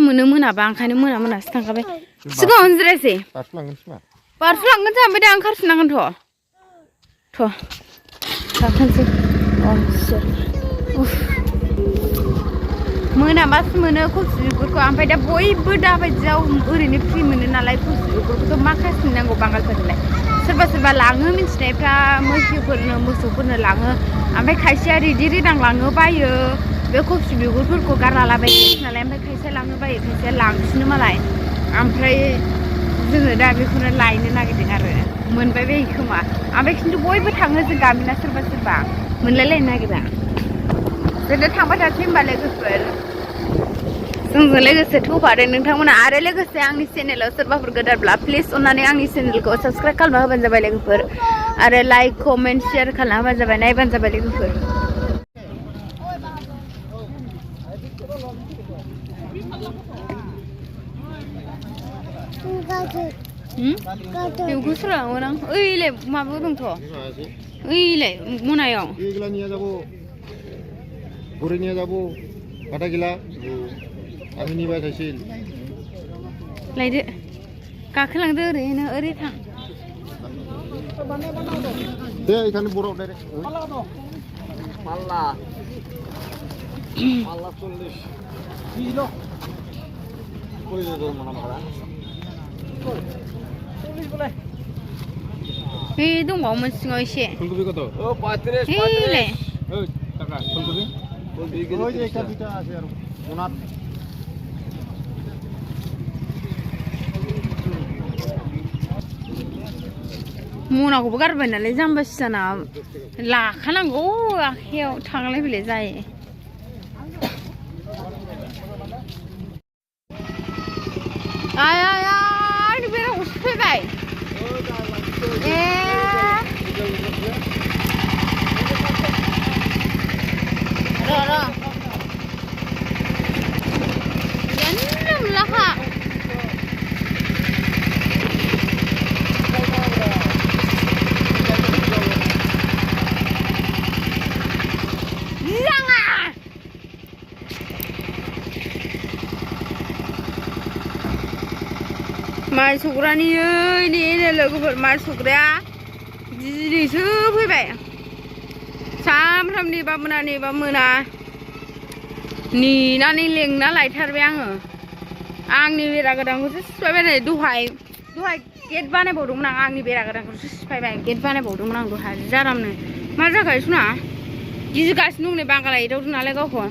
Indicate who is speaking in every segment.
Speaker 1: मोनो मोनाबा ओंखायनो मोनासो थांखाबाय सिगाङावनो जिरायसै बारस'लांगोन ओमफ्राय दा ओंखारफिननांगोनथ' थांसै मोनाबासो मोनो खफि बिगुरखौ ओमफ्राय दा बयबो दाबायदियाव ओरैनो फ्रि मोनो नालाय खफि बिगुरखौथ' मा खासिनांगौ बांगालफोरलाय सोरबा लाङो मिथिनायफ्रा मोसौफोरनो लाङो ओमफ्राय खायसेया रिदि रिदां लाङो बायो बे खफि बिगुरफोरखौ गारलाबाय नालाय ओमफ्राय खायसेया लाङो बायो खायसेया लांफिनो मालाय ओमफ्राय जोङो दा बेखौनो लायनो नागिरदों आरो मोनबाय बायो खोमा ओमफ्राय खिन्थु बयबो थाङो जों गामिना सोरबा मोनलायलायनो नागिरा जोंनो थांबाय थासै होनबा लोगोफोर जोंजों लोगोसे थौफादों नोंथांमोना आरो लोगोसे आंनि चेनेलाव सोरबाफोर गोदानब्ला प्लिज अननानै आंनि चेनेलखौ साबस्क्राइब खालामना होबानो जाबाय लोगोफोर आरो लाइक कमेन्ट शेयार खालामना होबानो जाबाय नायबानो जाबाय लोगोफोर बेखौ सोलाङो आं ओइलाय माबा दंथ' ओइलाय मनायाव
Speaker 2: बुरैनिया जाबो आधा गिला आंनि बायखायसै
Speaker 1: लायदो गाखोलांदो ओरैनो ओरै थां
Speaker 2: दे एखाने बराव डाइरेक्ट माल्ला 40 किल' কই যে তোর মনে করা 40 বলে
Speaker 1: এই দंबावोमोन सिङाव एसे
Speaker 2: ফুলকপি কত ও 35
Speaker 1: এইলে
Speaker 2: ওই টাকা ফুলকপি ওই যে একটা দুটো আছে আর মোনাত
Speaker 1: मनाखौबो गारबाय नालाय जाम्बासि जाना लाखानांगौ आखायाव थांलाय फैलाय जायो आयनि बेराखौ सफैबाय र' यानो मोनलाखा माइ सौग्रानि ओइनि लोगोफोर माइ सौग्राया दिनैसो फैबाय सामफ्रामनिबा मोना नेनानै लेंना लायथारबाय आङो आंनि बेरा गोदानखौसो सिफायबाय नै दहाय गेट बानायबावदोंमोन आं आंनि बेरा गोदानखौसो सिफायबाय गेट बानायबावदोंमोन आं दहाय जारामनो मा जाखायो सना गिगासिनो दं नै बांगाला एदावदों नालाय गावखौ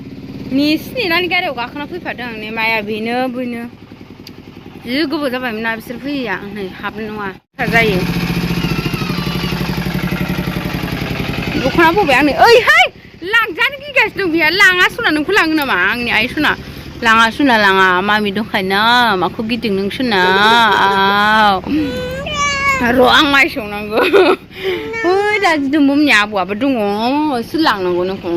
Speaker 1: नेनानै गारियाव गाखोना फैफादों आं नै माया बेनो जि गोबाव जाबायमोन ना बिसोर फैया नै हाबनाय नङा जायो दख'ना बबाय आंनि ओइहाय लांजानो गिगासिनो दं बिहा लाङा सना नोंखौ लाङो नामा आंनि आइ सना लाङा मामि दंखायोना माखौ गिदिं नों सना र' आं माइ सौनांगौ ओइ दा दिदोमबोमनि आबौआबो दङ सोर लांनांगौ नोंखौ